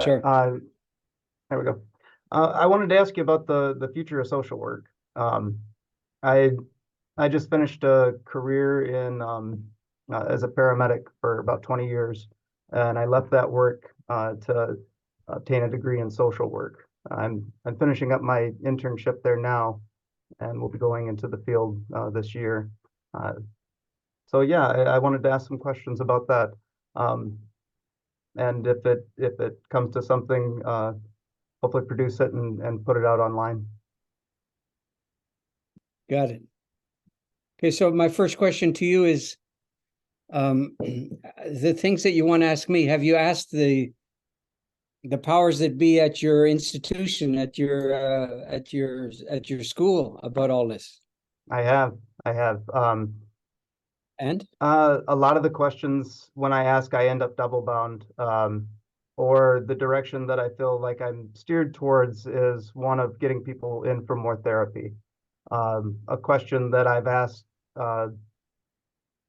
Sure. There we go. I wanted to ask you about the future of social work. I I just finished a career in as a paramedic for about 20 years, and I left that work to obtain a degree in social work. I'm finishing up my internship there now, and we'll be going into the field this year. Uh, so yeah, I wanted to ask some questions about that. Um, and if it comes to something, hopefully produce it and put it out online. Got it. Okay, so my first question to you is the things that you want to ask me, have you asked the powers that be at your institution, at your school about all this? I have, I have. And A lot of the questions when I ask, I end up double bound. Or the direction that I feel like I'm steered towards is one of getting people in for more therapy. A question that I've asked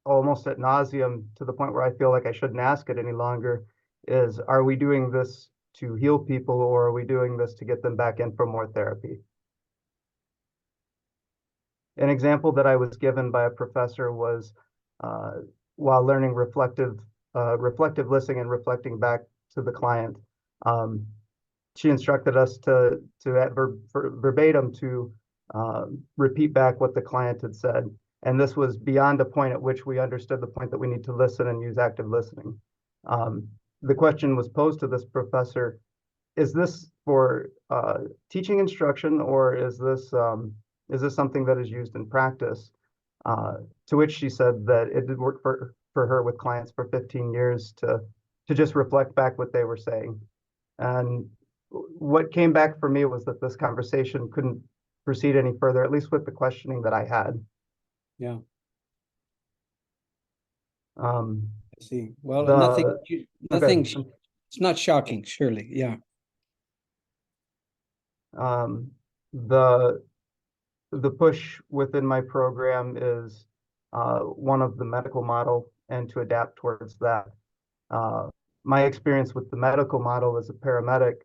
almost ad nauseum to the point where I feel like I shouldn't ask it any longer is, are we doing this to heal people, or are we doing this to get them back in for more therapy? An example that I was given by a professor was uh, while learning reflective listening and reflecting back to the client. Um, she instructed us to verbatim to repeat back what the client had said. And this was beyond a point at which we understood the point that we need to listen and use active listening. The question was posed to this professor, is this for teaching instruction, or is this something that is used in practice? To which she said that it did work for her with clients for 15 years to just reflect back what they were saying. And what came back for me was that this conversation couldn't proceed any further, at least with the questioning that I had. yeah, Um, I see. Well, the nothing, okay. it's not shocking, surely. Yeah. Um, the the push within my program is one of the medical model and to adapt towards that. Uh, my experience with the medical model as a paramedic,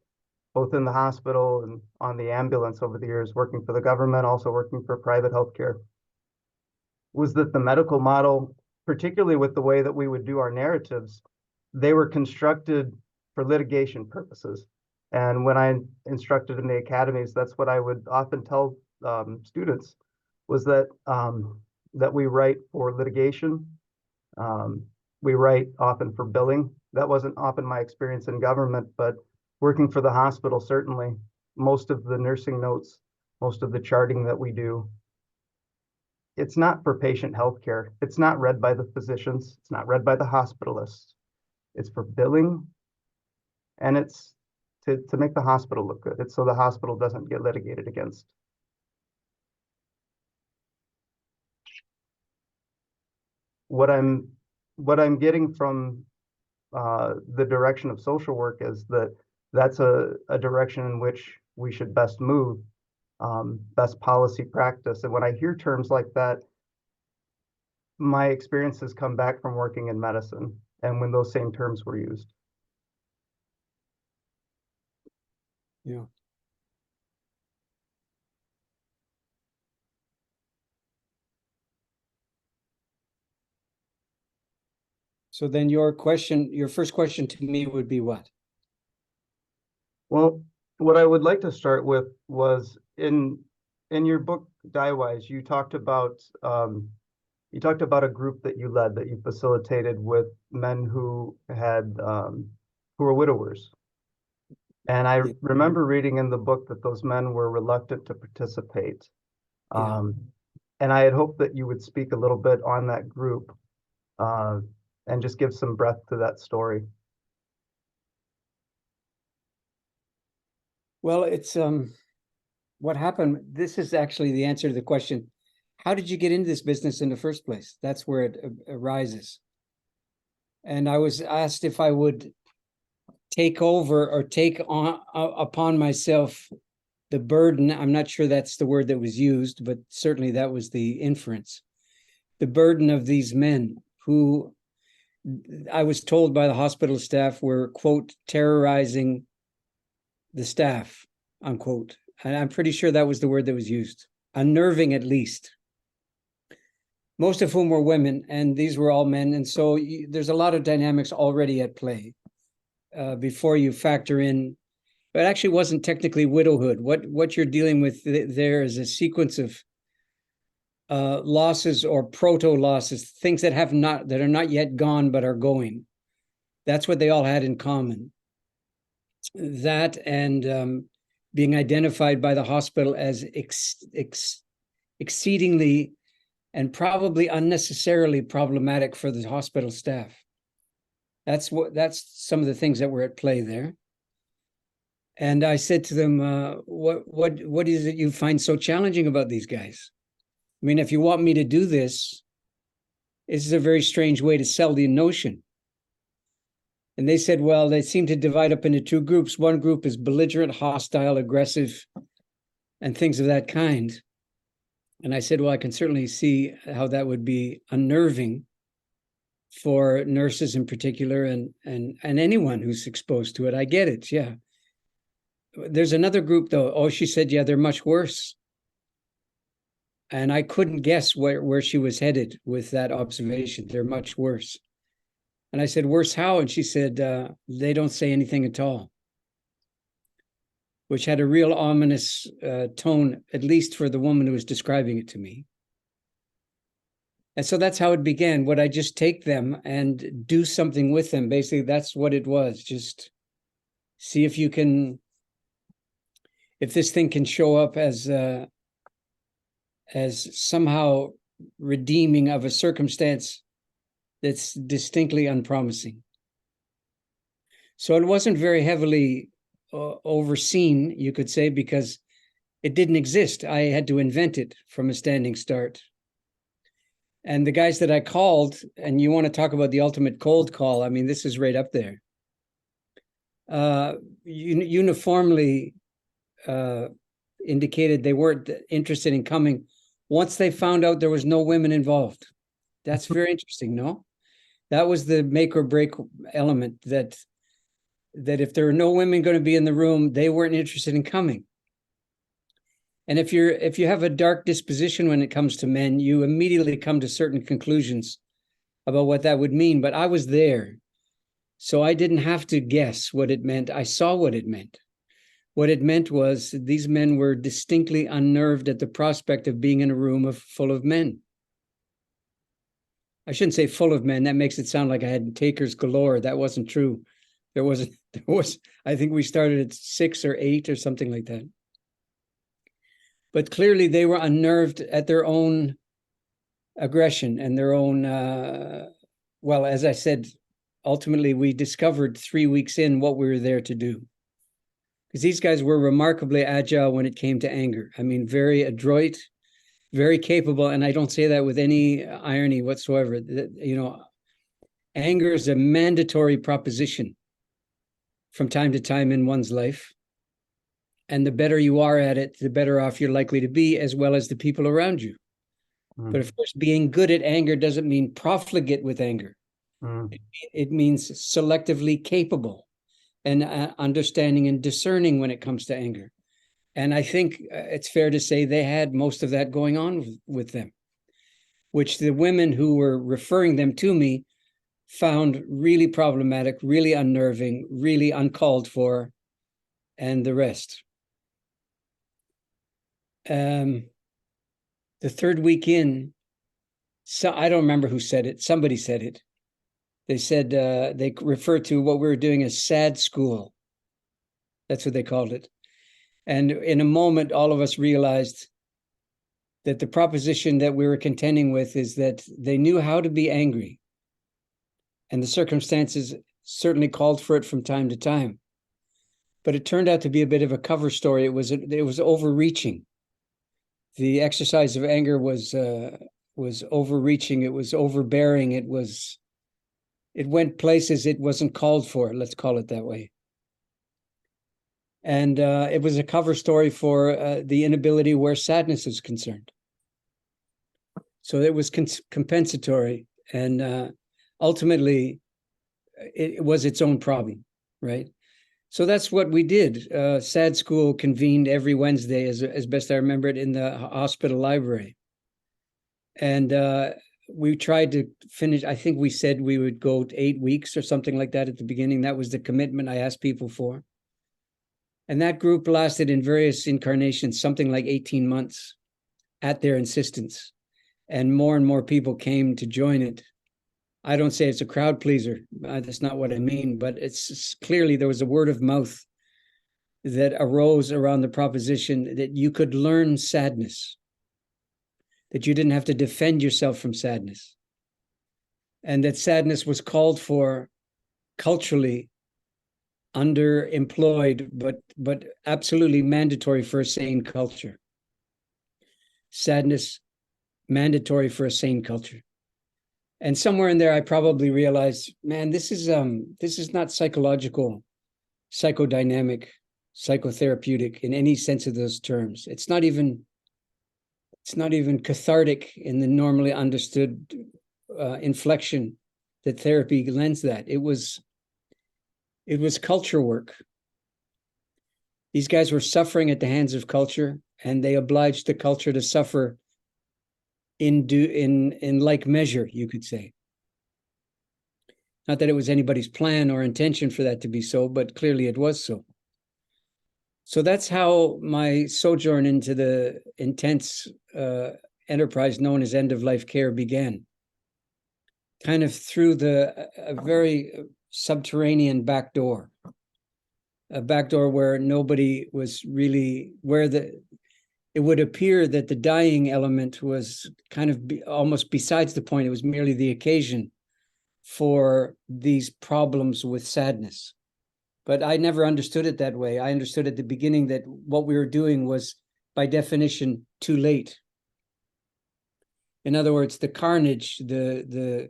both in the hospital and on the ambulance over the years, working for the government, also working for private healthcare, was that the medical model, particularly with the way that we would do our narratives, they were constructed for litigation purposes. And when I instructed in the academies, that's what I would often tell students was that we write for litigation. Um, we write often for billing. That wasn't often my experience in government, but working for the hospital, certainly most of the nursing notes, most of the charting that we do, it's not for patient health care. It's not read by the physicians. It's not read by the hospitalists. It's for billing, and it's to make the hospital look good. It's so the hospital doesn't get litigated against. What I'm getting from the direction of social work is that that's a direction in which we should best move, best policy practice. And when I hear terms like that, my experiences come back from working in medicine and when those same terms were used. Yeah. So then your first question to me would be what? Well, what I would like to start with was in your book Diewise, you talked about a group that you led, that you facilitated with men who were widowers. And I Yeah. remember reading in the book that those men were reluctant to participate. Yeah. And I had hoped that you would speak a little bit on that group uh, and just give some breath to that story. Well, it's what happened. This is actually the answer to the question. How did you get into this business in the first place? That's where it arises. And I was asked if I would take over or take on upon myself the burden. I'm not sure that's the word that was used, but certainly that was the inference. The burden of these men who I was told by the hospital staff were, quote, terrorizing the staff, unquote. And I'm pretty sure that was the word that was used. Unnerving, at least. Most of whom were women, and these were all men. And so there's a lot of dynamics already at play before you factor in. But it actually wasn't technically widowhood. What you're dealing with there is a sequence of losses or proto-losses, things that are not yet gone but are going. That's what they all had in common. That and being identified by the hospital as exceedingly and probably unnecessarily problematic for the hospital staff. That's some of the things that were at play there. And I said to them, what is it you find so challenging about these guys? I mean, if you want me to do this, this is a very strange way to sell the notion. And they said, well, they seem to divide up into two groups. One group is belligerent, hostile, aggressive, and things of that kind. And I said, well, I can certainly see how that would be unnerving for nurses in particular and anyone who's exposed to it. I get it, yeah. There's another group, though. Oh, she said, yeah, they're much worse. And I couldn't guess where she was headed with that observation. They're much worse. And I said, worse how? And she said, they don't say anything at all, which had a real ominous tone, at least for the woman who was describing it to me. And so that's how it began. Would I just take them and do something with them? Basically, that's what it was. Just see if you can, if this thing can show up as somehow redeeming of a circumstance that's distinctly unpromising. So it wasn't very heavily overseen, you could say, because it didn't exist. I had to invent it from a standing start. And the guys that I called, and you want to talk about the ultimate cold call, I mean, this is right up there. Uniformly indicated they weren't interested in coming once they found out there was no women involved. That's very interesting, no? That was the make or break element, that if there were no women going to be in the room, they weren't interested in coming. And if you have a dark disposition when it comes to men, you immediately come to certain conclusions about what that would mean. But I was there, so I didn't have to guess what it meant. I saw what it meant. What it meant was these men were distinctly unnerved at the prospect of being in a room full of men. I shouldn't say full of men. That makes it sound like I had takers galore. That wasn't true. There was, I think we started at 6 or 8 or something like that. But clearly they were unnerved at their own aggression and their own, well, as I said, ultimately we discovered 3 weeks in what we were there to do. Because these guys were remarkably agile when it came to anger. I mean, very adroit, very capable. And I don't say that with any irony whatsoever. You know, anger is a mandatory proposition from time to time in one's life. And the better you are at it, the better off you're likely to be, as well as the people around you. But of course, being good at anger doesn't mean profligate with anger. It means selectively capable and understanding and discerning when it comes to anger. And I think it's fair to say they had most of that going on with them, which the women who were referring them to me found really problematic, really unnerving, really uncalled for, and the rest. The third week in, so I don't remember who said it. Somebody said it. They said they referred to what we were doing as sad school. That's what they called it. And in a moment, all of us realized that the proposition that we were contending with is that they knew how to be angry. And the circumstances certainly called for it from time to time. But it turned out to be a bit of a cover story. It was overreaching. The exercise of anger was overreaching. It was overbearing. It went places it wasn't called for. Let's call it that way. And it was a cover story for the inability where sadness is concerned. So it was compensatory, and ultimately, it was its own problem, right? So that's what we did. SAD school convened every Wednesday, as best I remember it, in the hospital library. And we tried to finish, I think we said we would go 8 weeks or something like that at the beginning. That was the commitment I asked people for. And that group lasted in various incarnations, something like 18 months at their insistence. And more people came to join it. I don't say it's a crowd pleaser. That's not what I mean, but it's clearly there was a word of mouth that arose around the proposition that you could learn sadness, that you didn't have to defend yourself from sadness, and that sadness was called for culturally, underemployed, but absolutely mandatory for a sane culture. Sadness mandatory for a sane culture. And somewhere in there, I probably realized, man, this is not psychological, psychodynamic, psychotherapeutic in any sense of those terms. It's not even cathartic in the normally understood inflection that therapy lends that. It was culture work. These guys were suffering at the hands of culture, and they obliged the culture to suffer in like measure, you could say. Not that it was anybody's plan or intention for that to be so, but clearly it was so. So that's how my sojourn into the intense enterprise known as end-of-life care began. Kind of through a very subterranean back door. A back door where nobody was really, it would appear that the dying element was kind of almost besides the point. It was merely the occasion for these problems with sadness. But I never understood it that way. I understood at the beginning that what we were doing was, by definition, too late. In other words, the carnage, the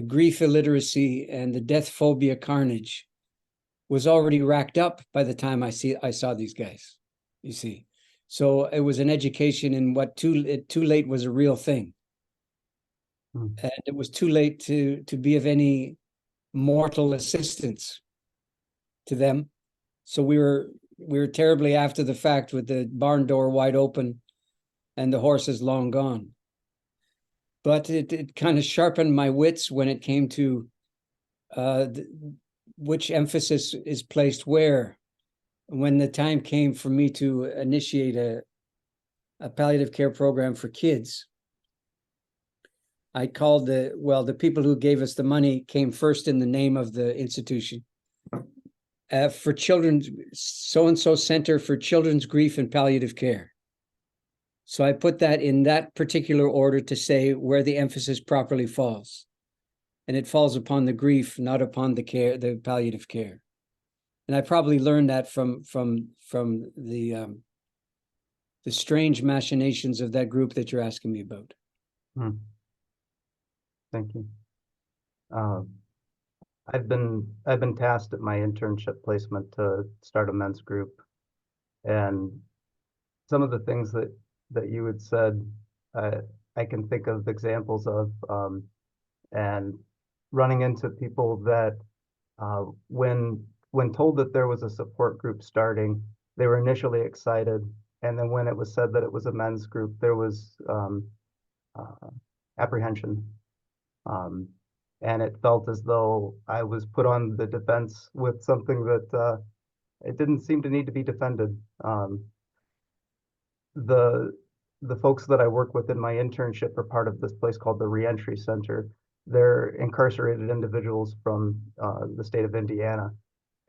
grief illiteracy and the death phobia carnage was already racked up by the time I saw these guys. You see, so it was an education in what too late was a real thing, and it was too late to be of any mortal assistance to them. So we were terribly after the fact, with the barn door wide open and the horses long gone. But it kind of sharpened my wits when it came to which emphasis is placed where. When the time came for me to initiate a palliative care program for kids, I called the people who gave us the money came first in the name of the institution. For children's, so-and-so Center for Children's Grief and Palliative Care. So I put that in that particular order to say where the emphasis properly falls. And it falls upon the grief, not upon the palliative care. And I probably learned that from the strange machinations of that group that you're asking me about. Thank you. I've been tasked at my internship placement to start a men's group, and some of the things that you had said, I can think of examples of, and running into people that when told that there was a support group starting, they were initially excited. And then when it was said that it was a men's group, there was apprehension. And it felt as though I was put on the defense with something that it didn't seem to need to be defended. The folks that I work with in my internship are part of this place called the Reentry Center. They're incarcerated individuals from the state of Indiana.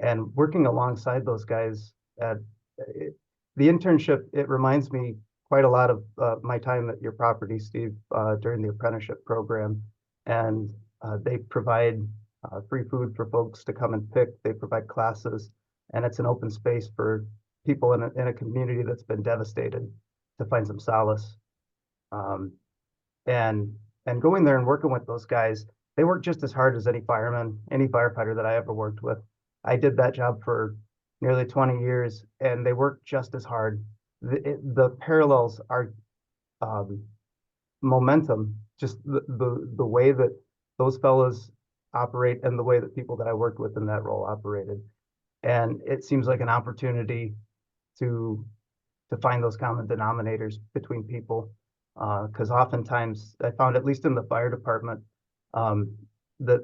And working alongside those guys at the internship, it reminds me quite a lot of my time at your property, Steve, during the apprenticeship program. And they provide free food for folks to come and pick. They provide classes, and it's an open space for people in a community that's been devastated to find some solace. And going there and working with those guys, they work just as hard as any fireman, any firefighter that I ever worked with. I did that job for nearly 20 years, and they work just as hard. The parallels are momentum, just the way that those fellows operate and the way that people that I worked with in that role operated. And it seems like an opportunity to find those common denominators between people. Because oftentimes I found, at least in the fire department, that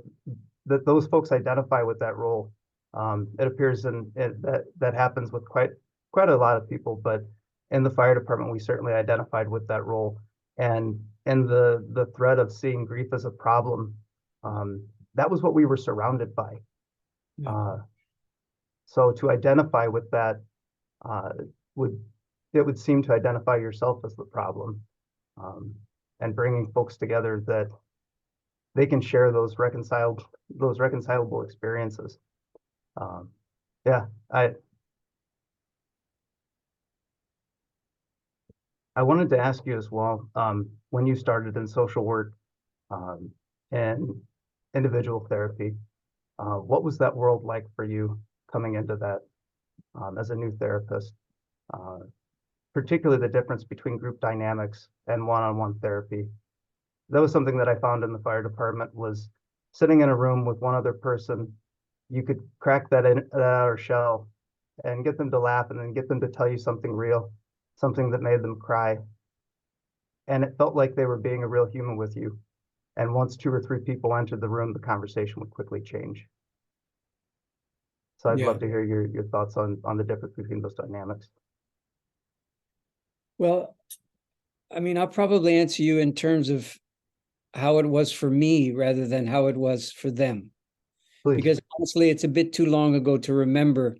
those folks identify with that role. It appears that happens with quite a lot of people, but in the fire department, we certainly identified with that role. And the threat of seeing grief as a problem, that was what we were surrounded by. Yeah. So to identify with that would seem to identify yourself as the problem, and bringing folks together that they can share those reconcilable experiences. Yeah, I wanted to ask you as well, when you started in social work and individual therapy, what was that world like for you coming into that as a new therapist? Particularly the difference between group dynamics and one-on-one therapy. That was something that I found in the fire department, was sitting in a room with one other person. You could crack that outer shell and get them to laugh, and then get them to tell you something real, something that made them cry. And it felt like they were being a real human with you. And once 2 or 3 people entered the room, the conversation would quickly change. So I'd love to hear your thoughts on the difference between those dynamics. Well, I mean, I'll probably answer you in terms of how it was for me rather than how it was for them. Please. Because honestly, it's a bit too long ago to remember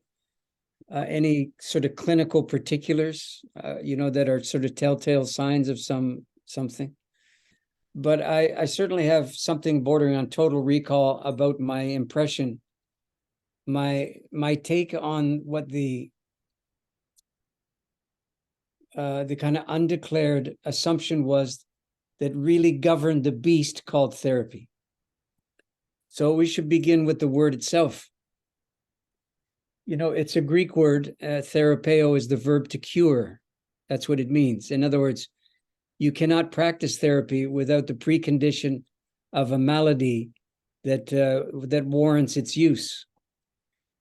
any sort of clinical particulars, that are sort of telltale signs of something. But I certainly have something bordering on total recall about my impression, my take on what the kind of undeclared assumption was that really governed the beast called therapy. So we should begin with the word itself. It's a Greek word. Therapeo is the verb to cure. That's what it means. In other words, you cannot practice therapy without the precondition of a malady that warrants its use.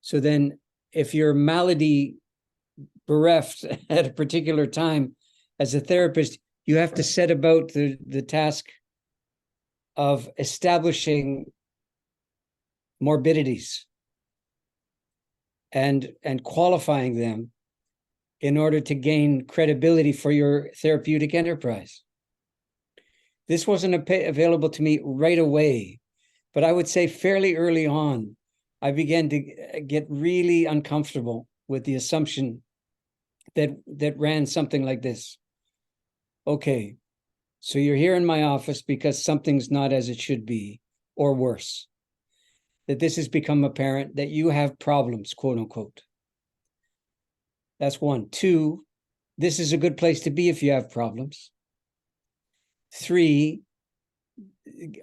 So then, if you're malady bereft at a particular time, as a therapist, you have to set about the task of establishing morbidities and qualifying them in order to gain credibility for your therapeutic enterprise. This wasn't available to me right away, but I would say fairly early on, I began to get really uncomfortable with the assumption that ran something like this. Okay, so you're here in my office because something's not as it should be, or worse, that this has become apparent that you have problems, quote unquote. That's one. 2, this is a good place to be if you have problems. 3,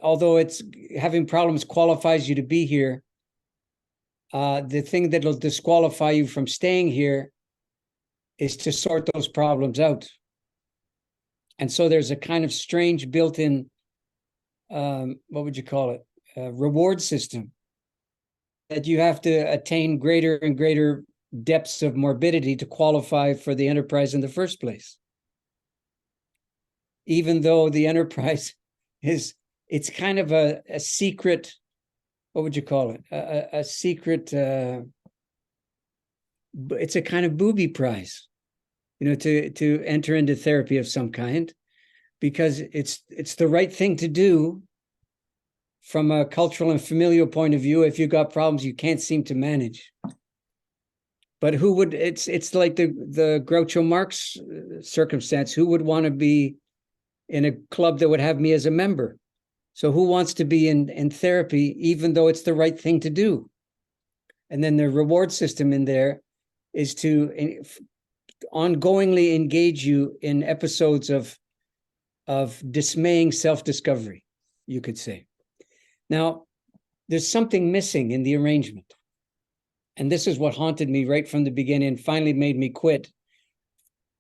although it's having problems qualifies you to be here, the thing that'll disqualify you from staying here is to sort those problems out. And so there's a kind of strange built-in, what would you call it, reward system that you have to attain greater and greater depths of morbidity to qualify for the enterprise in the first place. Even though the enterprise it's kind of a secret, what would you call it? A secret, it's a kind of booby prize, to enter into therapy of some kind, because it's the right thing to do from a cultural and familial point of view if you've got problems you can't seem to manage. But who would, it's like the Groucho Marx circumstance. Who would want to be in a club that would have me as a member? So who wants to be in therapy, even though it's the right thing to do? And then the reward system in there is to ongoingly engage you in episodes of dismaying self-discovery, you could say. Now, there's something missing in the arrangement. And this is what haunted me right from the beginning and finally made me quit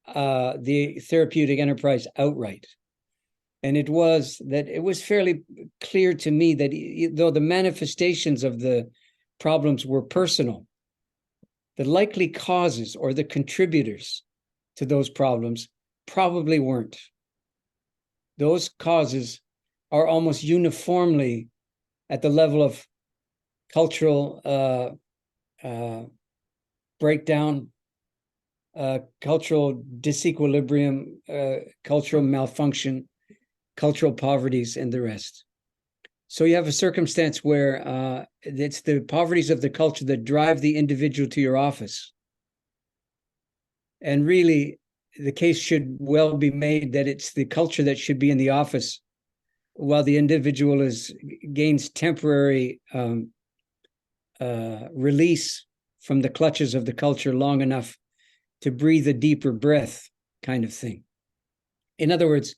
the therapeutic enterprise outright. And it was fairly clear to me that though the manifestations of the problems were personal, the likely causes or the contributors to those problems probably weren't. Those causes are almost uniformly at the level of cultural breakdown, cultural disequilibrium, cultural malfunction, cultural poverties, and the rest. So you have a circumstance where it's the poverties of the culture that drive the individual to your office. And really, the case should well be made that it's the culture that should be in the office while the individual gains temporary release from the clutches of the culture long enough to breathe a deeper breath, kind of thing. In other words,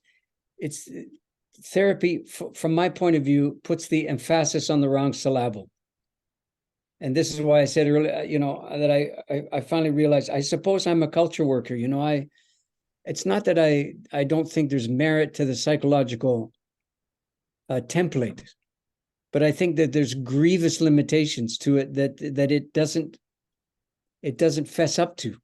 it's therapy, from my point of view, puts the emphasis on the wrong syllable. And this is why I said earlier, that I finally realized, I suppose I'm a culture worker. It's not that I don't think there's merit to the psychological template, but I think that there's grievous limitations to it that it doesn't fess up to.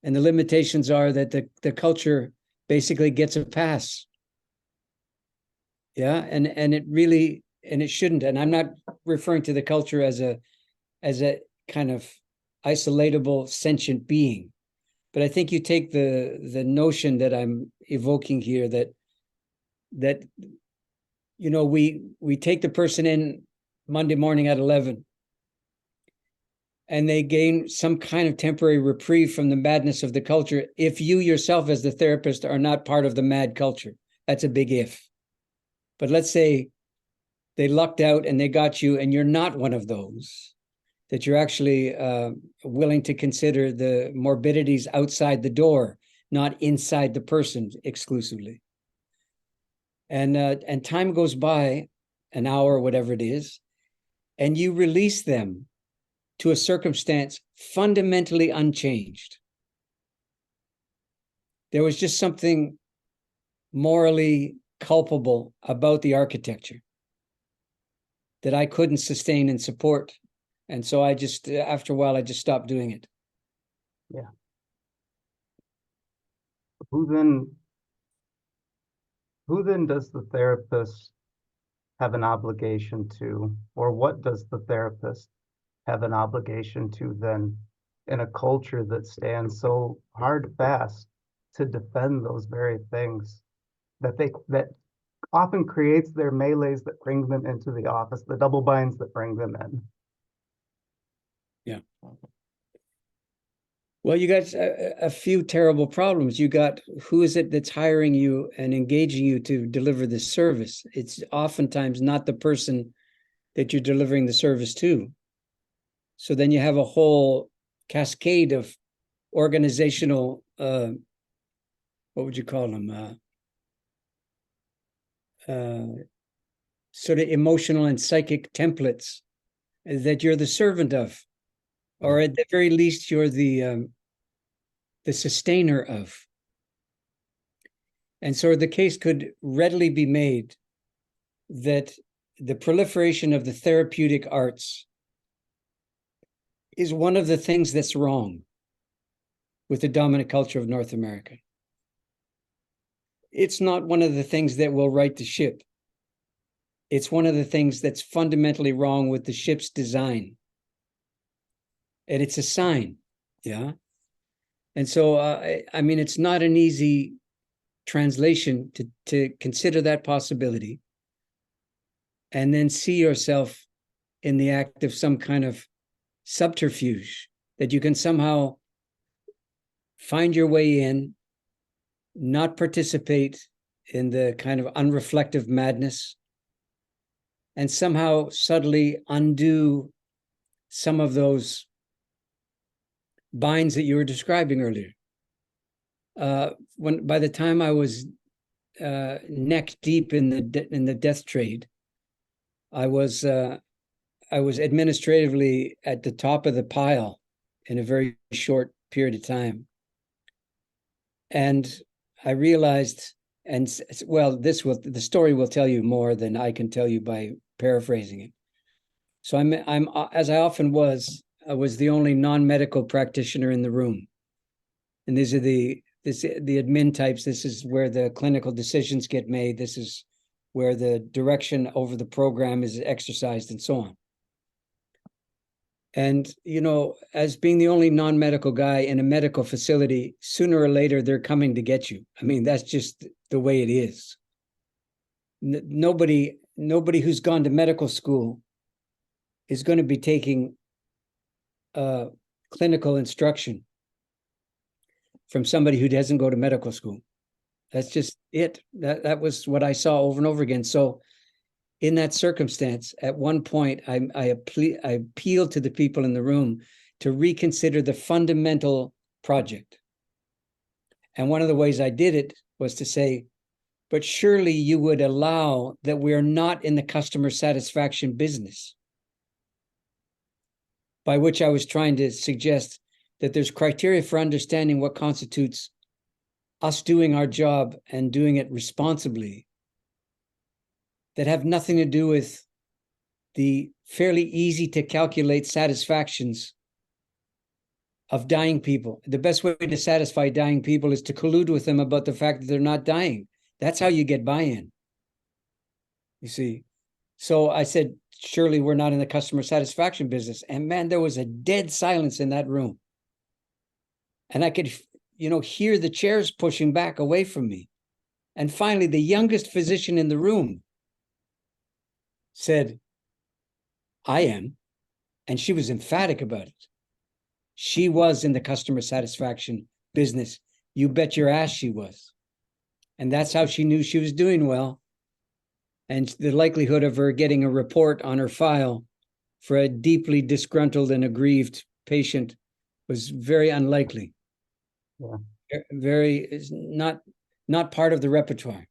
And the limitations are that the culture basically gets a pass. Yeah, and it really, and it shouldn't. And I'm not referring to the culture as a kind of isolatable sentient being, but I think you take the notion that I'm evoking here, that we take the person in Monday morning at 11, and they gain some kind of temporary reprieve from the madness of the culture if you yourself as the therapist are not part of the mad culture. That's a big if. But let's say they lucked out and they got you, and you're not one of those, that you're actually willing to consider the morbidities outside the door, not inside the person exclusively. And time goes by, an hour or whatever it is, and you release them to a circumstance fundamentally unchanged. There was just something morally culpable about the architecture that I couldn't sustain and support. And so I just, after a while, I just stopped doing it. Yeah. Who then does the therapist have an obligation to, or what does the therapist have an obligation to then, in a culture that stands so hard fast to defend those very things that often creates their melees that bring them into the office, the double binds that bring them in? Yeah. Well, you got a few terrible problems. You got, who is it that's hiring you and engaging you to deliver this service? It's oftentimes not the person that you're delivering the service to. So then you have a whole cascade of organizational, what would you call them? Sort of emotional and psychic templates that you're the servant of, or at the very least, you're the sustainer of. And so the case could readily be made that the proliferation of the therapeutic arts is one of the things that's wrong with the dominant culture of North America. It's not one of the things that will right the ship. It's one of the things that's fundamentally wrong with the ship's design. And it's a sign, yeah? And so, I mean, it's not an easy translation to consider that possibility and then see yourself in the act of some kind of subterfuge that you can somehow find your way in, not participate in the kind of unreflective madness, and somehow subtly undo some of those binds that you were describing earlier. When by the time I was neck deep in the death trade, I was administratively at the top of the pile in a very short period of time, and I realized, and well, the story will tell you more than I can tell you by paraphrasing it. So I'm as I often was, I was the only non-medical practitioner in the room. And these are the admin types. This is where the clinical decisions get made. This is where the direction over the program is exercised and so on. And, you know, as being the only non-medical guy in a medical facility, sooner or later, they're coming to get you. I mean, that's just the way it is. Nobody who's gone to medical school is going to be taking clinical instruction from somebody who doesn't go to medical school. That's just it. That was what I saw over and over again. So in that circumstance, at one point, I appealed to the people in the room to reconsider the fundamental project. And one of the ways I did it was to say, but surely you would allow that we're not in the customer satisfaction business. By which I was trying to suggest that there's criteria for understanding what constitutes us doing our job and doing it responsibly that have nothing to do with the fairly easy to calculate satisfactions of dying people. The best way to satisfy dying people is to collude with them about the fact that they're not dying. That's how you get buy-in. You see? So I said, surely we're not in the customer satisfaction business. And man, there was a dead silence in that room. And I could, you know, hear the chairs pushing back away from me. And finally, the youngest physician in the room said, I am. And she was emphatic about it. She was in the customer satisfaction business. You bet your ass she was. And that's how she knew she was doing well. And the likelihood of her getting a report on her file for a deeply disgruntled and aggrieved patient was very unlikely. Yeah. Very not part of the repertoire.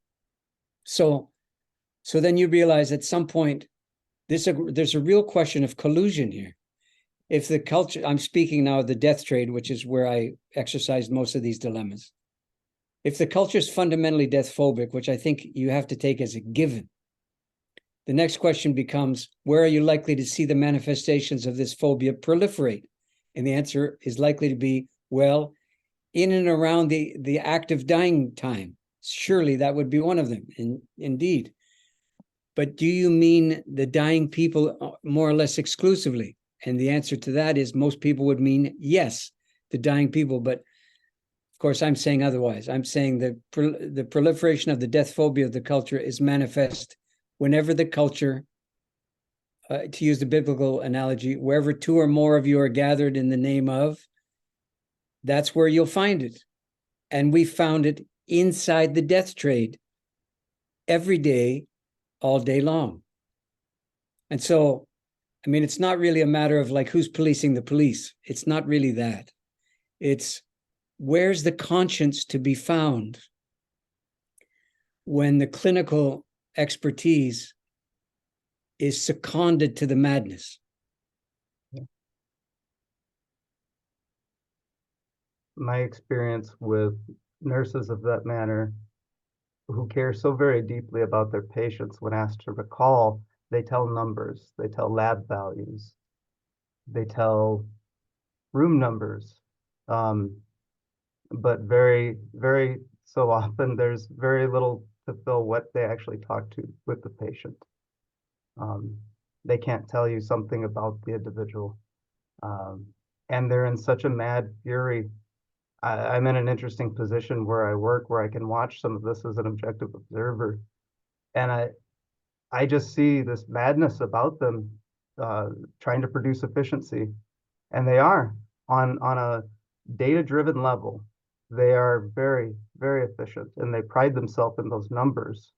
So then you realize at some point there's a real question of collusion here. If the culture, I'm speaking now of the death trade, which is where I exercised most of these dilemmas. If the culture is fundamentally death phobic, which I think you have to take as a given, the next question becomes, where are you likely to see the manifestations of this phobia proliferate? And the answer is likely to be, well, in and around the active dying time. Surely that would be one of them, indeed. But do you mean the dying people more or less exclusively? And the answer to that is most people would mean yes, the dying people. But of course, I'm saying otherwise. I'm saying that the proliferation of the death phobia of the culture is manifest whenever the culture, to use the biblical analogy, wherever two or more of you are gathered in the name of, that's where you'll find it. And we found it inside the death trade every day, all day long. And so, I mean, it's not really a matter of like who's policing the police. It's not really that. It's where's the conscience to be found when the clinical expertise is seconded to the madness. My experience with nurses of that manner who care so very deeply about their patients, when asked to recall, they tell numbers, they tell lab values, they tell room numbers. But very, very so often there's very little to fill what they actually talk to with the patient. They can't tell you something about the individual. And they're in such a mad fury. I'm in an interesting position where I work, where I can watch some of this as an objective observer. And I just see this madness about them, trying to produce efficiency. And they are on a data-driven level. They are very, very efficient, and they pride themselves in those numbers.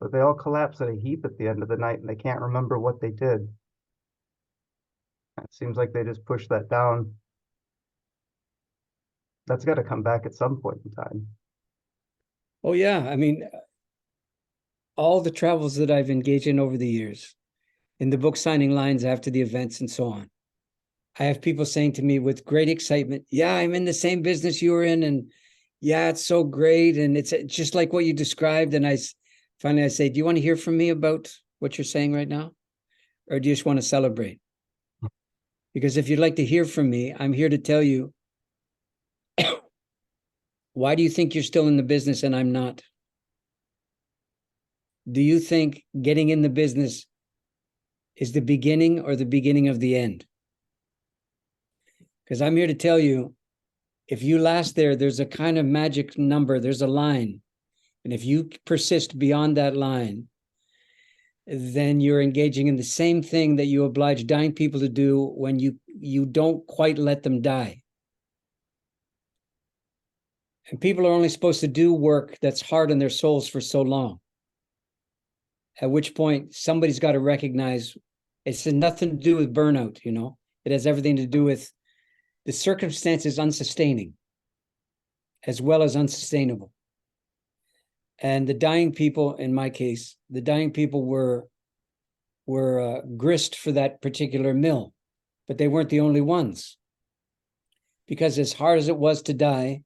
But they all collapse in a heap at the end of the night, and they can't remember what they did. It seems like they just push that down. That's got to come back at some point in time. Oh, yeah. I mean, all the travels that I've engaged in over the years, in the book signing lines after the events and so on, I have people saying to me with great excitement, yeah, I'm in the same business you were in, and Yeah, it's so great. And it's just like what you described. And finally I say, do you want to hear from me about what you're saying right now? Or do you just want to celebrate? Because if you'd like to hear from me, I'm here to tell you, why do you think you're still in the business and I'm not? Do you think getting in the business is the beginning or the beginning of the end? Because I'm here to tell you, if you last there, there's a kind of magic number, there's a line. And if you persist beyond that line, then you're engaging in the same thing that you oblige dying people to do when you don't quite let them die. And people are only supposed to do work that's hard on their souls for so long. At which point somebody's got to recognize it's nothing to do with burnout, you know. It has everything to do with the circumstances unsustaining as well as unsustainable. And the dying people, in my case, the dying people were grist for that particular mill, but they weren't the only ones. Because as hard as it was to die,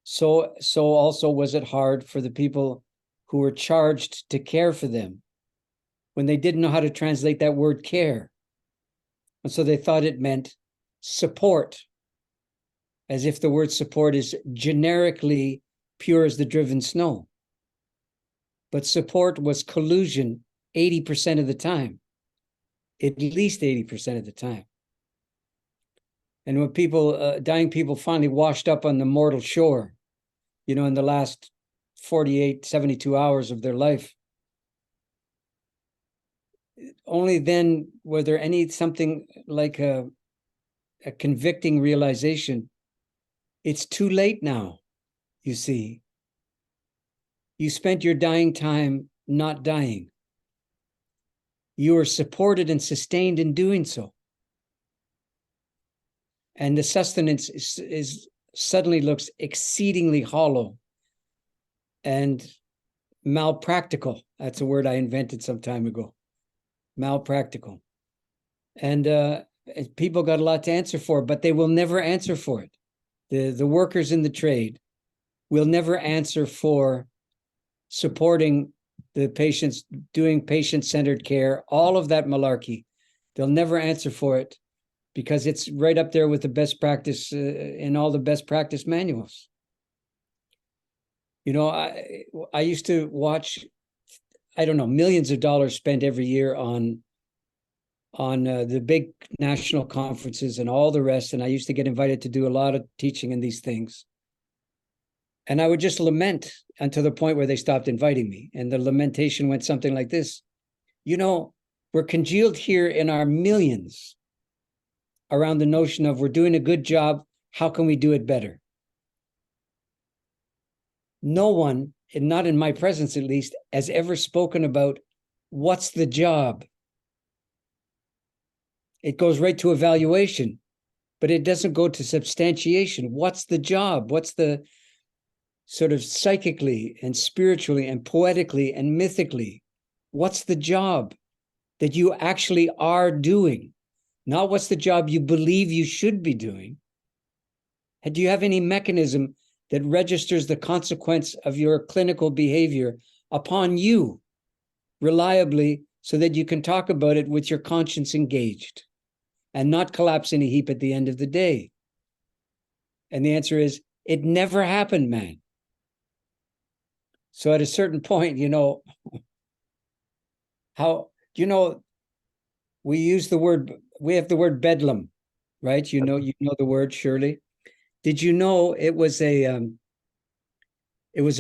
so also was it hard for the people who were charged to care for them when they didn't know how to translate that word care. And so they thought it meant support, as if the word support is generically pure as the driven snow. But support was collusion 80% of the time, at least 80% of the time. And when people, dying people finally washed up on the mortal shore, you know, in the last 48, 72 hours of their life, only then were there something like a convicting realization. It's too late now, you see. You spent your dying time not dying. You are supported and sustained in doing so. And the sustenance is suddenly looks exceedingly hollow and malpractical. That's a word I invented some time ago. Malpractical. And people got a lot to answer for, but they will never answer for it. The workers in the trade will never answer for supporting the patients, doing patient-centered care, all of that malarkey. They'll never answer for it because it's right up there with the best practice in all the best practice manuals. You know, I used to watch, I don't know, millions of dollars spent every year on the big national conferences and all the rest. And I used to get invited to do a lot of teaching in these things. And I would just lament until the point where they stopped inviting me. And the lamentation went something like this. You know, we're congealed here in our millions around the notion of we're doing a good job. How can we do it better? No one, and not in my presence at least, has ever spoken about what's the job. It goes right to evaluation, but it doesn't go to substantiation. What's the job? What's the sort of psychically and spiritually and poetically and mythically, what's the job that you actually are doing? Not what's the job you believe you should be doing. And do you have any mechanism that registers the consequence of your clinical behavior upon you reliably so that you can talk about it with your conscience engaged and not collapse in a heap at the end of the day? And the answer is, it never happened, man. So at a certain point, you know, we have the word bedlam, right? You know the word, surely. Did you know it was a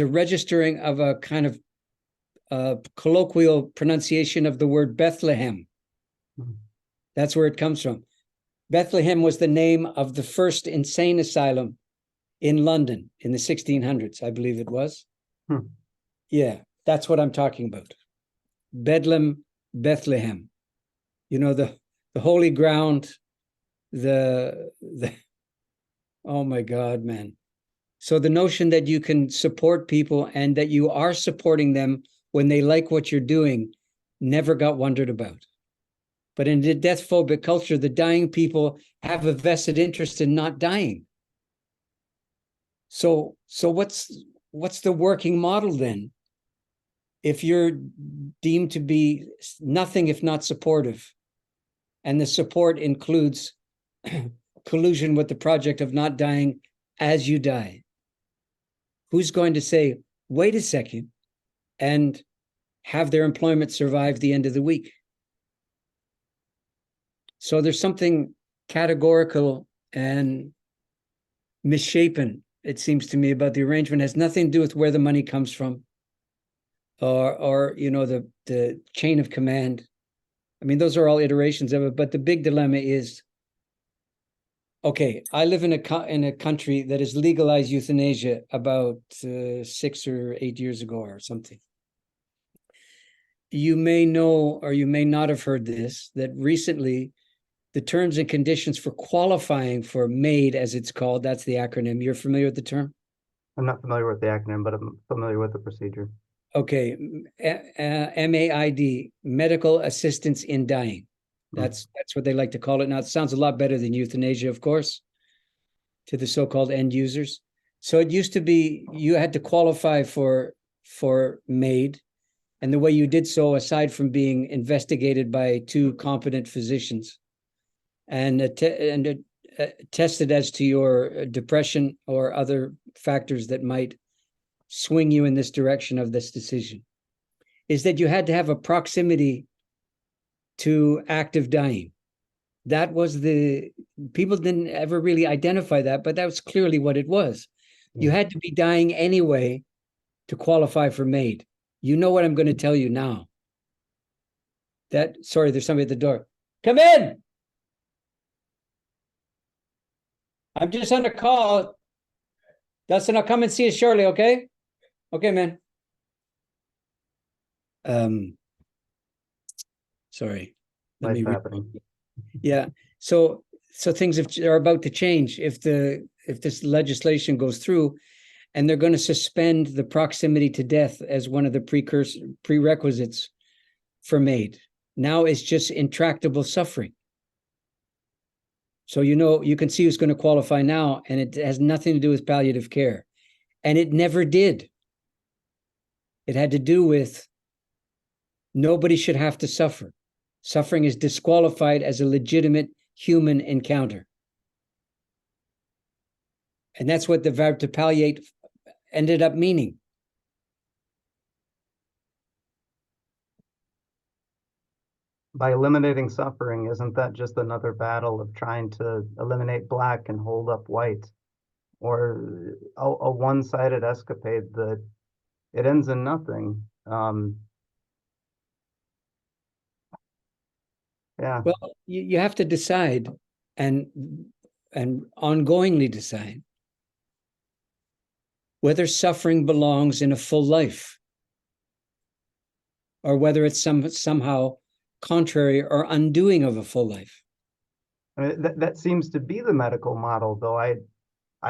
registering of a kind of colloquial pronunciation of the word Bethlehem? Mm-hmm. That's where it comes from. Bethlehem was the name of the first insane asylum in London in the 1600s, I believe it was. Hmm. Yeah, that's what I'm talking about. Bedlam, Bethlehem. You know, the holy ground, the oh my God, man. So the notion that you can support people and that you are supporting them when they like what you're doing never got wondered about. But in the death-phobic culture, the dying people have a vested interest in not dying. So what's the working model then? If you're deemed to be nothing if not supportive, and the support includes collusion with the project of not dying as you die, who's going to say, wait a second, and have their employment survive the end of the week? So there's something categorical and misshapen, it seems to me, about the arrangement. It has nothing to do with where the money comes from, or you know, the chain of command. I mean, those are all iterations of it, but the big dilemma is, okay, I live in a country that has legalized euthanasia about 6 or 8 years ago or something. You may know, or you may not have heard this, that recently the terms and conditions for qualifying for MAID, as it's called, that's the acronym. You're familiar with the term? I'm not familiar with the acronym, but I'm familiar with the procedure. Okay, MAID, medical assistance in dying. That's what they like to call it now. It sounds a lot better than euthanasia, of course, to the so-called end users. So it used to be you had to qualify for MAID, and the way you did so, aside from being investigated by 2 competent physicians and tested as to your depression or other factors that might swing you in this direction of this decision, is that you had to have a proximity to active dying. That was people didn't ever really identify that, but that was clearly what it was. You had to be dying anyway to qualify for MAID. You know what I'm going to tell you now. Sorry, there's somebody at the door. Come in. I'm just on a call. Dustin, I'll come and see you shortly, okay? Okay, man. Sorry. Life happening. Yeah. So things are about to change if this legislation goes through, and they're going to suspend the proximity to death as one of the prerequisites for MAID. Now it's just intractable suffering. So you can see who's going to qualify now, and it has nothing to do with palliative care. And it never did. It had to do with nobody should have to suffer. Suffering is disqualified as a legitimate human encounter. And that's what the verb to palliate ended up meaning. By eliminating suffering, isn't that just another battle of trying to eliminate black and hold up white? Or a one-sided escapade that it ends in nothing? Yeah. Well, you have to decide and ongoingly decide whether suffering belongs in a full life, or whether it's somehow contrary or undoing of a full life. I mean, that seems to be the medical model, though. I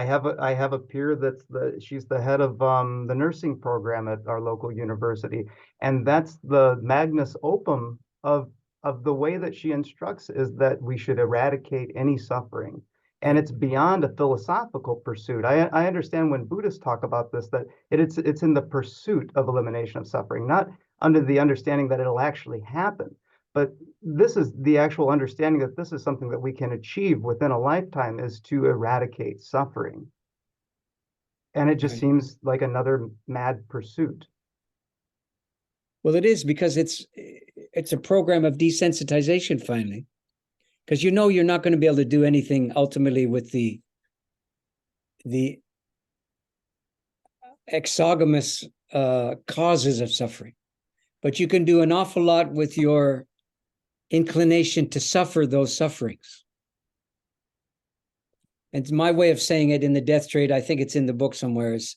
have a peer she's the head of the nursing program at our local university, and that's the magnus opus of the way that she instructs, is that we should eradicate any suffering. And it's beyond a philosophical pursuit. I understand when Buddhists talk about this, that it's in the pursuit of elimination of suffering, not under the understanding that it'll actually happen. But this is the actual understanding that this is something that we can achieve within a lifetime, is to eradicate suffering. And it just seems like another mad pursuit. Well, it is, because it's a program of desensitization finally, because you're not going to be able to do anything ultimately with the exogamous causes of suffering, but you can do an awful lot with your inclination to suffer those sufferings. And my way of saying it in the death trade, I think it's in the book somewhere, is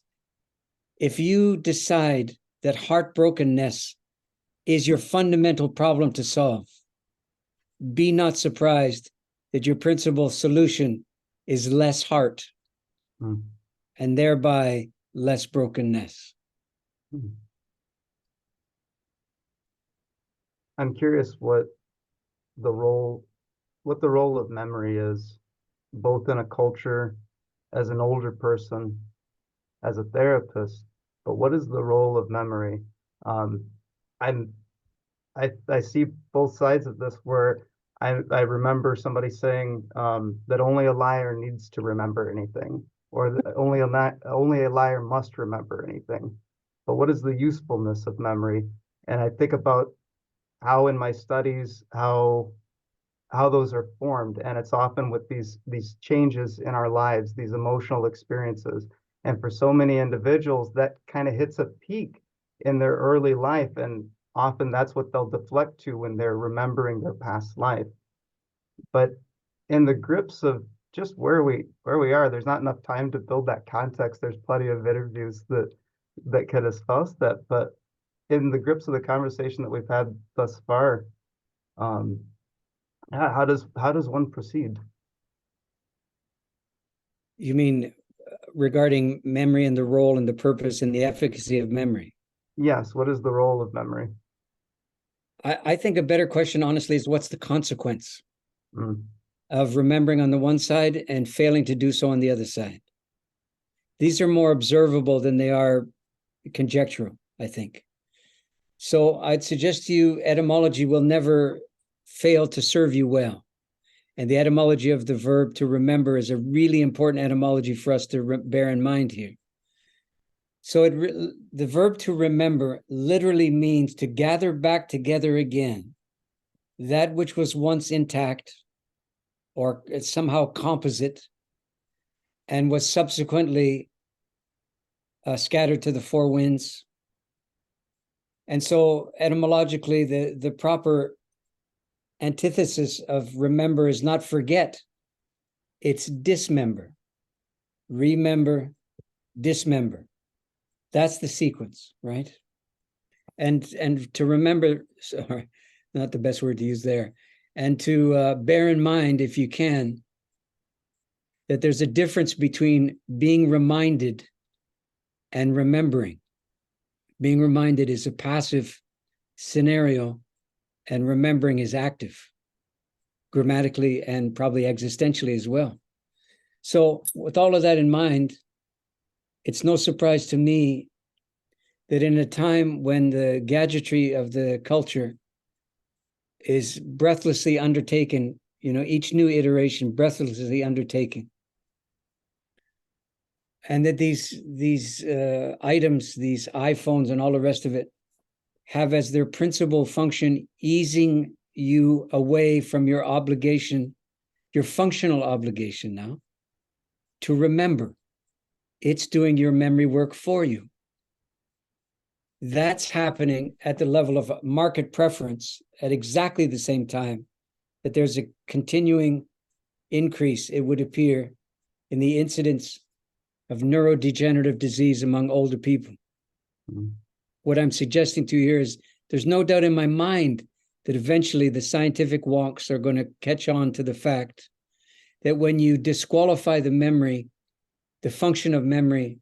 if you decide that heartbrokenness is your fundamental problem to solve, be not surprised that your principal solution is less heart, and thereby less brokenness. I'm curious what the role of memory is, both in a culture, as an older person, as a therapist, but what is the role of memory? Um, I'm I see both sides of this where I remember somebody saying that only a liar needs to remember anything, or that only a liar must remember anything. But what is the usefulness of memory? And I think about how in my studies how those are formed, and it's often with these changes in our lives, these emotional experiences. And for so many individuals, that kind of hits a peak in their early life, and often that's what they'll deflect to when they're remembering their past life. But in the grips of just where we are, there's not enough time to build that context. There's plenty of interviews that could espouse that, but in the grips of the conversation that we've had thus far, um, how does one proceed? You mean regarding memory and the role and the purpose and the efficacy of memory? Yes, what is the role of memory? I think a better question, honestly, is what's the consequence Mm, of remembering on the one side and failing to do so on the other side? These are more observable than they are conjectural, I think. So I'd suggest to you etymology will never fail to serve you well. And the etymology of the verb to remember is a really important etymology for us to bear in mind here. So the verb to remember literally means to gather back together again that which was once intact or somehow composite and was subsequently scattered to the four winds. And so etymologically, the proper antithesis of remember is not forget, it's dismember. Remember, dismember. That's the sequence, right? And to remember, sorry, not the best word to use there, and to bear in mind, if you can, that there's a difference between being reminded and remembering. Being reminded is a passive scenario, and remembering is active, grammatically and probably existentially as well. So, with all of that in mind, it's no surprise to me that in a time when the gadgetry of the culture is breathlessly undertaken, each new iteration breathlessly undertaken, and that these items, these iPhones and all the rest of it, have as their principal function easing you away from your obligation, your functional obligation now, to remember. It's doing your memory work for you. That's happening at the level of market preference at exactly the same time that there's a continuing increase, it would appear, in the incidence of neurodegenerative disease among older people. mm, What I'm suggesting to you here is there's no doubt in my mind that eventually the scientific wonks are going to catch on to the fact that when you disqualify the memory, the function of memory,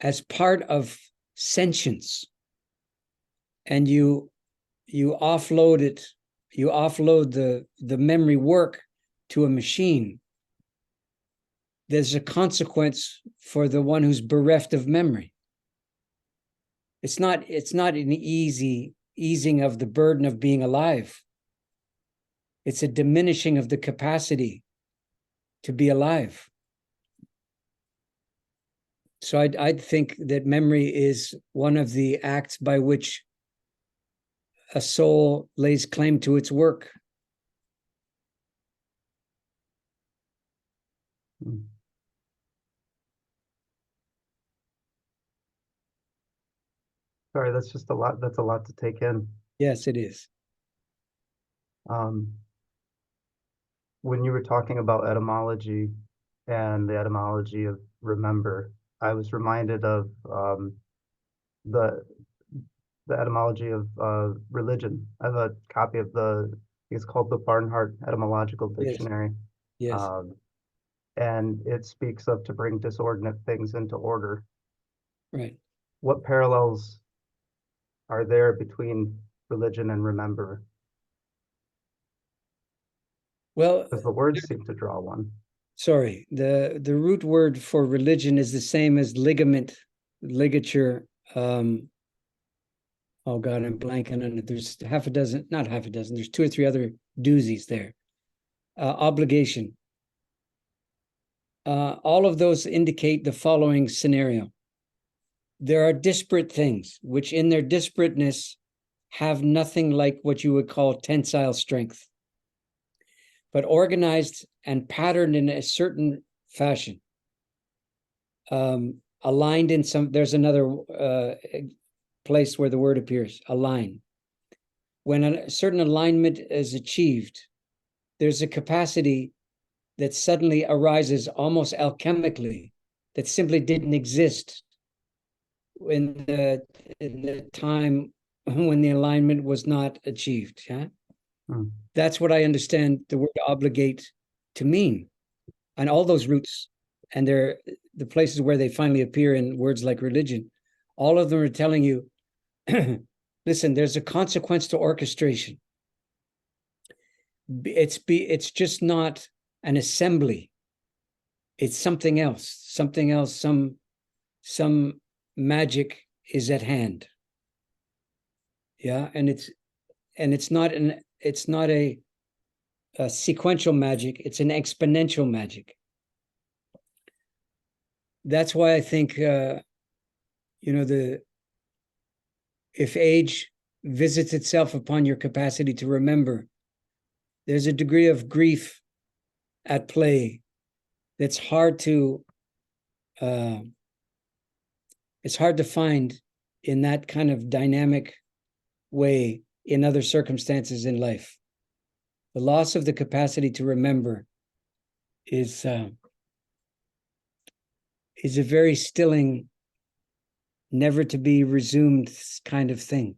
as part of sentience, and you offload it, you offload the memory work to a machine, there's a consequence for the one who's bereft of memory. It's not an easy easing of the burden of being alive. It's a diminishing of the capacity to be alive. So I'd think that memory is one of the acts by which a soul lays claim to its work. mm. Sorry, that's just a lot. That's a lot to take in. Yes, it is. Um, when you were talking about etymology and the etymology of remember, I was reminded of the the etymology of religion. I have a copy of it's called the Barnhart Etymological Yes, Dictionary. yes. Um, and it speaks of to bring disordinate things into order. Right. What parallels are there between religion and remember? Well, Because the words seem to draw one. sorry, the root word for religion is the same as ligament, ligature. Oh God, I'm blanking on it. There's half a dozen, not half a dozen. There's two or three other doozies there. Obligation. All of those indicate the following scenario. There are disparate things, which in their disparateness have nothing like what you would call tensile strength, but organized and patterned in a certain fashion. Aligned in some, there's another place where the word appears, align. When a certain alignment is achieved, there's a capacity that suddenly arises almost alchemically that simply didn't exist in the time when the alignment was not achieved. Yeah? That's what I understand the word obligate to mean. And all those roots, and they're the places where they finally appear in words like religion, all of them are telling you, listen, there's a consequence to orchestration. It's just not an assembly. It's something else, some magic is at hand. Yeah, and it's not a sequential magic, it's an exponential magic. That's why I think if age visits itself upon your capacity to remember, there's a degree of grief at play that's hard to find in that kind of dynamic way in other circumstances in life. The loss of the capacity to remember is a very stilling, never to be resumed kind of thing.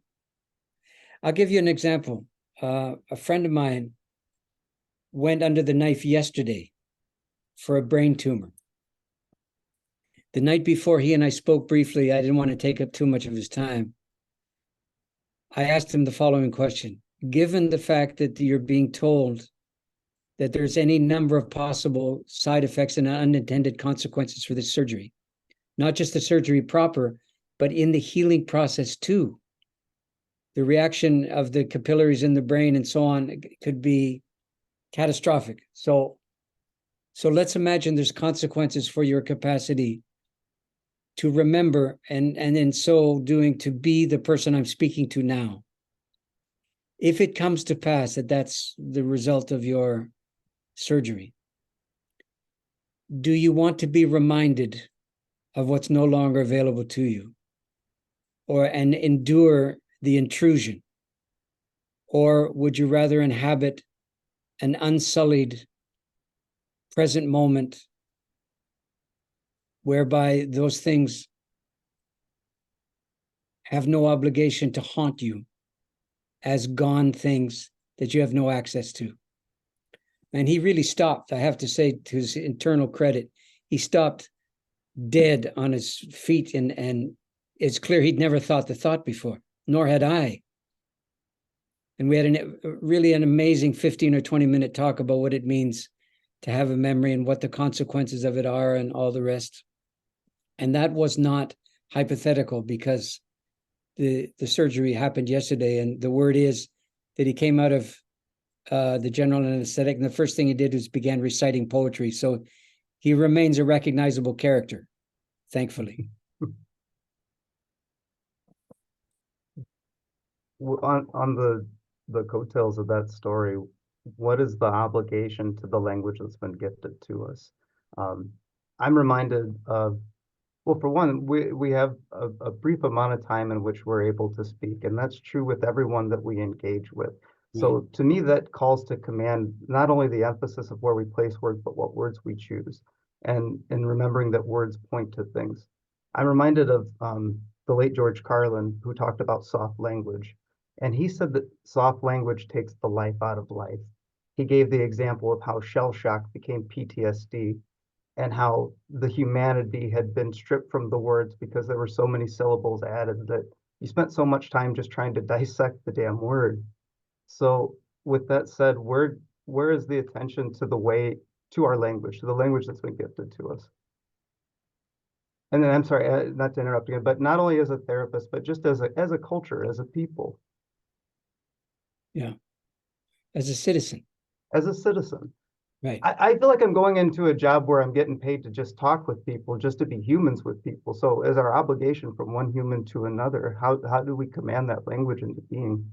I'll give you an example. A friend of mine went under the knife yesterday for a brain tumor. The night before he and I spoke briefly, I didn't want to take up too much of his time. I asked him the following question. Given the fact that you're being told that there's any number of possible side effects and unintended consequences for this surgery, not just the surgery proper, but in the healing process too, the reaction of the capillaries in the brain and so on could be catastrophic. So let's imagine there's consequences for your capacity to remember and in so doing to be the person I'm speaking to now. If it comes to pass that that's the result of your surgery, do you want to be reminded of what's no longer available to you, and endure the intrusion? Or would you rather inhabit an unsullied present moment whereby those things have no obligation to haunt you as gone things that you have no access to? And he really stopped, I have to say, to his internal credit, he stopped dead on his feet, and it's clear he'd never thought the thought before, nor had I. And we had really an amazing 15 or 20-minute talk about what it means to have a memory and what the consequences of it are and all the rest. And that was not hypothetical, because the surgery happened yesterday, and the word is that he came out of the general anesthetic, and the first thing he did was began reciting poetry. So he remains a recognizable character, thankfully. On the coattails of that story, what is the obligation to the language that's been gifted to us? I'm reminded of, well, for one, we have a brief amount of time in which we're able to speak, and that's true with everyone that we engage with. So to me, that calls to command not only the emphasis of where we place words, but what words we choose, and remembering that words point to things. I'm reminded of the late George Carlin, who talked about soft language. And he said that soft language takes the life out of life. He gave the example of how shell shock became PTSD, and how the humanity had been stripped from the words because there were so many syllables added that you spent so much time just trying to dissect the damn word. So with that said, where is the attention to the way to our language, to the language that's been gifted to us. And then I'm sorry, not to interrupt again, but not only as a therapist, but just as a culture, as a people. Yeah. As a citizen. As a citizen. Right. I feel like I'm going into a job where I'm getting paid to just talk with people, just to be humans with people. So as our obligation from one human to another, how do we command that language into being?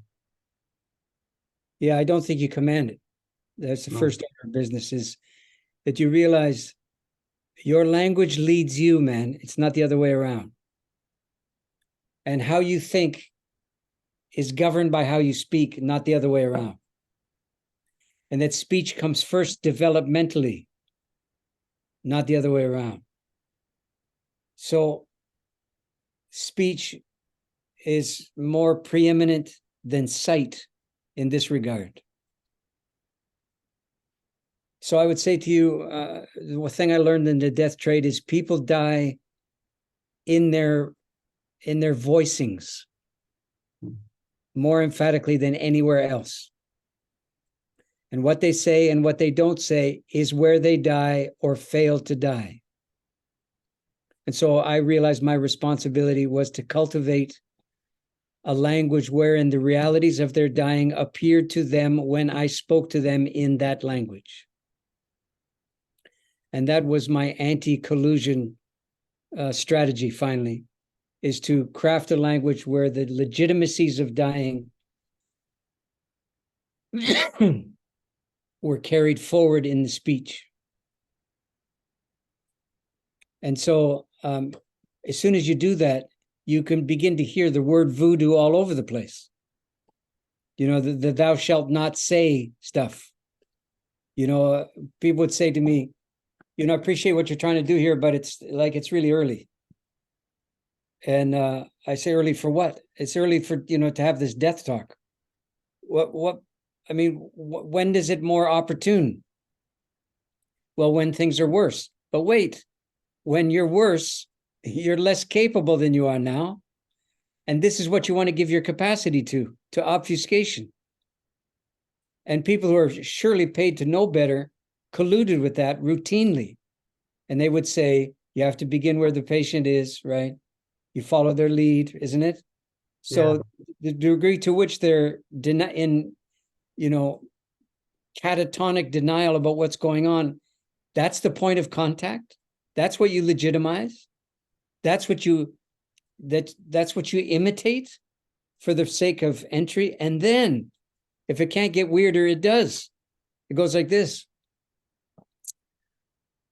Yeah, I don't think you command it. That's the No. first order of business, is that you realize your language leads you, man. It's not the other way around. And how you think is governed by how you speak, not the other way around. And that speech comes first developmentally, not the other way around. So speech is more preeminent than sight in this regard. So I would say to you, the thing I learned in the death trade is people die in their voicings more emphatically than anywhere else. And what they say and what they don't say is where they die or fail to die. And so I realized my responsibility was to cultivate a language wherein the realities of their dying appeared to them when I spoke to them in that language. And that was my anti-collusion strategy, finally, is to craft a language where the legitimacies of dying were carried forward in the speech. And so as soon as you do that, you can begin to hear the word voodoo all over the place. You know, the thou shalt not say stuff. You know, people would say to me, you know, I appreciate what you're trying to do here, but it's really early. And I say, early for what? It's early for, you know, to have this death talk. When is it more opportune? Well, when things are worse. But wait, when you're worse, you're less capable than you are now. And this is what you want to give your capacity to obfuscation. And people who are surely paid to know better colluded with that routinely. And they would say, you have to begin where the patient is, right? You follow their lead, isn't it? So the degree to which they're in, you know, catatonic denial about what's going on, that's the point of contact. That's what you legitimize. That's what you imitate for the sake of entry. And then if it can't get weirder, it does. It goes like this.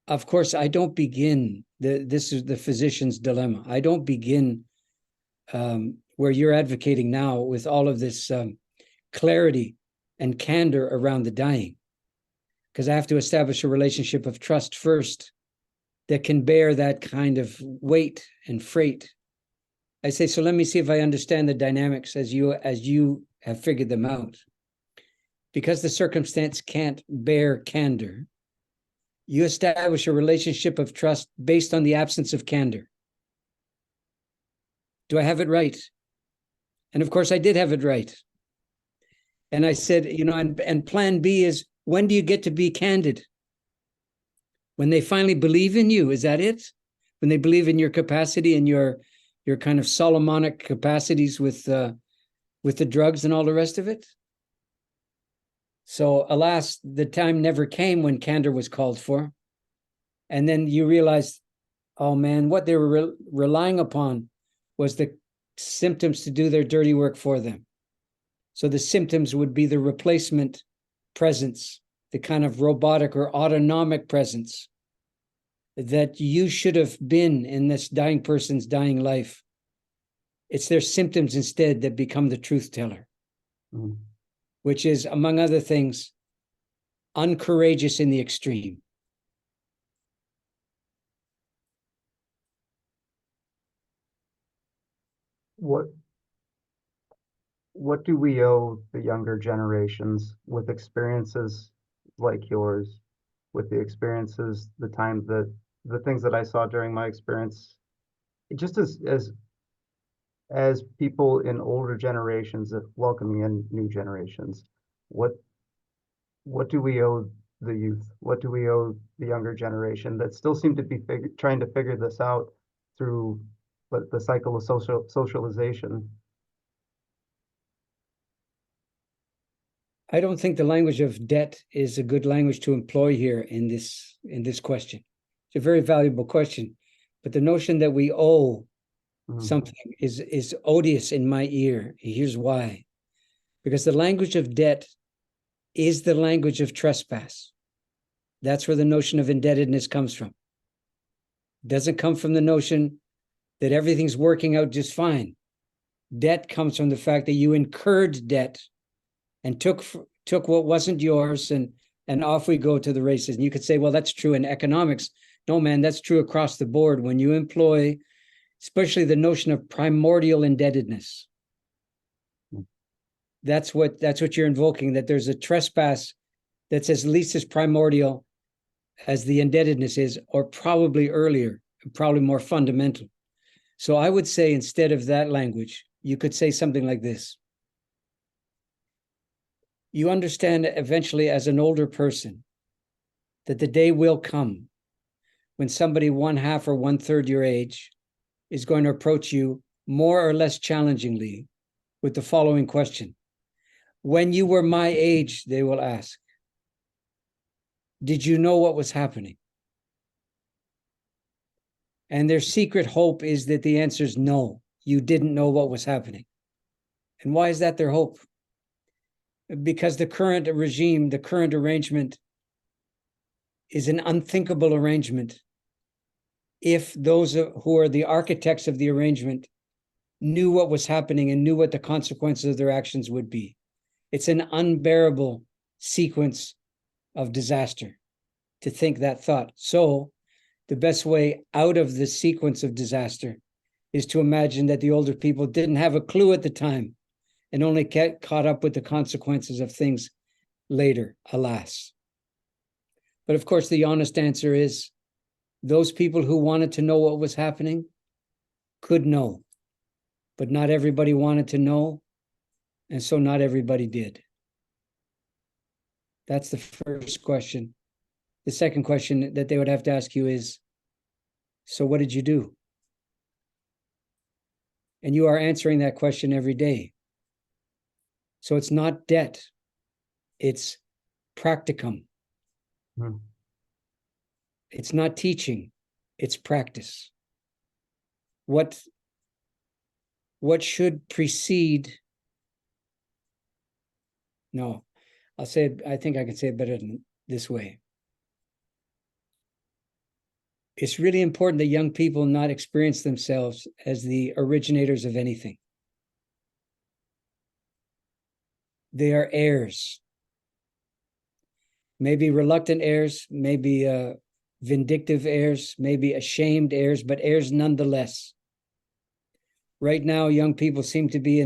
Of course, I don't begin, this is the physician's dilemma. I don't begin where you're advocating now with all of this clarity and candor around the dying, because I have to establish a relationship of trust first that can bear that kind of weight and freight. I say, so let me see if I understand the dynamics as you have figured them out. Because the circumstance can't bear candor, you establish a relationship of trust based on the absence of candor. Do I have it right? And of course, I did have it right. And I said, you know, and plan B is, when do you get to be candid? When they finally believe in you, is that it? When they believe in your capacity and your kind of Solomonic capacities with the drugs and all the rest of it? So alas, the time never came when candor was called for. And then you realize, oh man, what they were relying upon was the symptoms to do their dirty work for them. So the symptoms would be the replacement presence, the kind of robotic or autonomic presence that you should have been in this dying person's dying life. It's their symptoms instead that become the truth teller. Mm. Which is, among other things, uncourageous in the extreme. What do we owe the younger generations with experiences like yours, with the experiences, the things that I saw during my experience, just as people in older generations of welcoming in new generations, what do we owe the youth? What do we owe the younger generation that still seem to be trying to figure this out through the cycle of socialization? I don't think the language of debt is a good language to employ here in this question. It's a very valuable question, but the notion that we owe something is odious in my ear. Here's why. Because the language of debt is the language of trespass. That's where the notion of indebtedness comes from. It doesn't come from the notion that everything's working out just fine. Debt comes from the fact that you incurred debt and took what wasn't yours, and off we go to the races. And you could say, well, that's true in economics. No, man, that's true across the board. When you employ, especially the notion of primordial indebtedness, that's what you're invoking, that there's a trespass that's at least as primordial as the indebtedness is, or probably earlier, probably more fundamental. So I would say, instead of that language, you could say something like this. You understand eventually, as an older person, that the day will come when somebody 1/2 or 1/3 your age is going to approach you more or less challengingly with the following question. When you were my age, they will ask, did you know what was happening? And their secret hope is that the answer is no, you didn't know what was happening. And why is that their hope? Because the current regime, the current arrangement is an unthinkable arrangement if those who are the architects of the arrangement knew what was happening and knew what the consequences of their actions would be. It's an unbearable sequence of disaster to think that thought. So the best way out of the sequence of disaster is to imagine that the older people didn't have a clue at the time and only get caught up with the consequences of things later, alas. But of course, the honest answer is those people who wanted to know what was happening could know, but not everybody wanted to know, and so not everybody did. That's the first question. The second question that they would have to ask you is, so what did you do? And you are answering that question every day. So it's not debt, it's practicum. It's not teaching, it's practice. What should precede? No, I'll say it, I think I can say it better than this way. It's really important that young people not experience themselves as the originators of anything. They are heirs. Maybe reluctant heirs, maybe vindictive heirs, maybe ashamed heirs, but heirs nonetheless. Right now, young people seem to be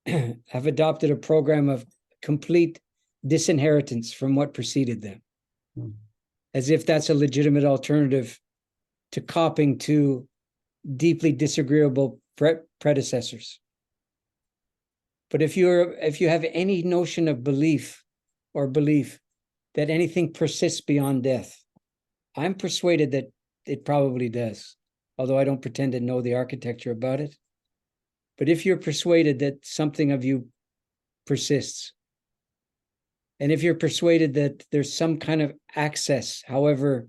have adopted a program of complete disinheritance from what preceded them, as if that's a legitimate alternative to copying to deeply disagreeable predecessors. But if you have any notion of belief that anything persists beyond death, I'm persuaded that it probably does, although I don't pretend to know the architecture about it. But if you're persuaded that something of you persists, and if you're persuaded that there's some kind of access, however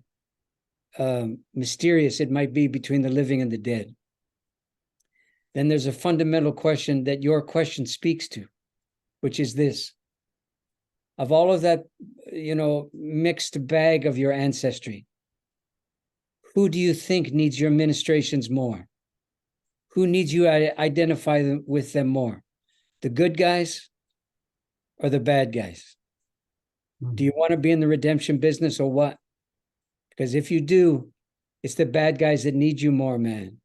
mysterious it might be, between the living and the dead, then there's a fundamental question that your question speaks to, which is this. Of all of that, mixed bag of your ancestry, who do you think needs your ministrations more? Who needs you to identify with them more? The good guys or the bad guys? Do you want to be in the redemption business or what? Because if you do, it's the bad guys that need you more, man.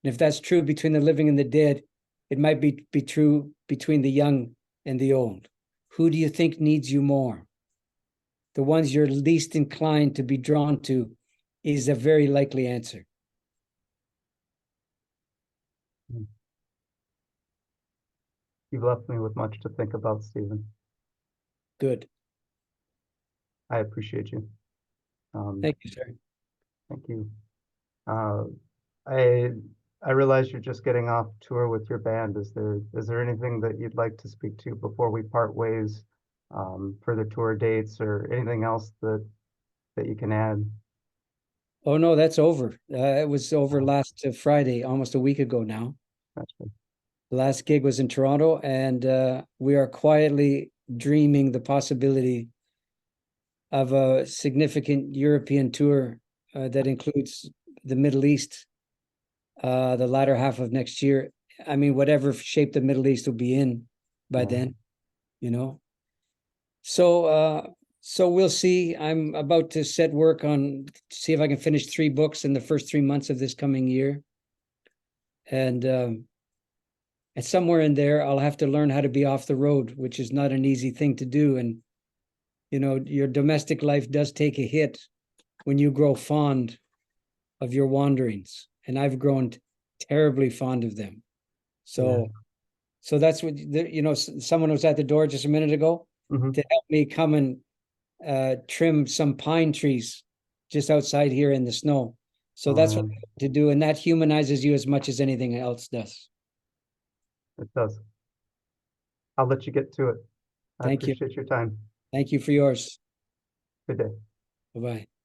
And if that's true between the living and the dead, it might be true between the young and the old. Who do you think needs you more? The ones you're least inclined to be drawn to is a very likely answer. You've left me with much to think about, Stephen. Good. I appreciate you. Thank you, sir. Thank you. Uh, I I realize you're just getting off tour with your band. Is there anything that you'd like to speak to before we part ways, for the tour dates or anything else that you can add? Oh, no, that's over. It was over last Friday, almost a week ago now. That's good. The last gig was in Toronto, and we are quietly dreaming the possibility of a significant European tour that includes the Middle East, the latter half of next year. I mean, whatever shape the Middle East will be in by Yeah. then, you know. So we'll see. I'm about to set work on see if I can finish 3 books in the first 3 months of this coming year, and somewhere in there, I'll have to learn how to be off the road, which is not an easy thing to do. And your domestic life does take a hit when you grow fond of your wanderings, and I've grown terribly fond of them. So, so that's what someone was at the door just a minute ago Mhm. to help me come and trim some pine trees just outside here in the snow. So Oh, that's what man, I have to do, and that humanizes you as much as anything else does. it does. I'll let you get to it. I Thank you. appreciate your time. Thank you for yours. Good day. Bye-bye.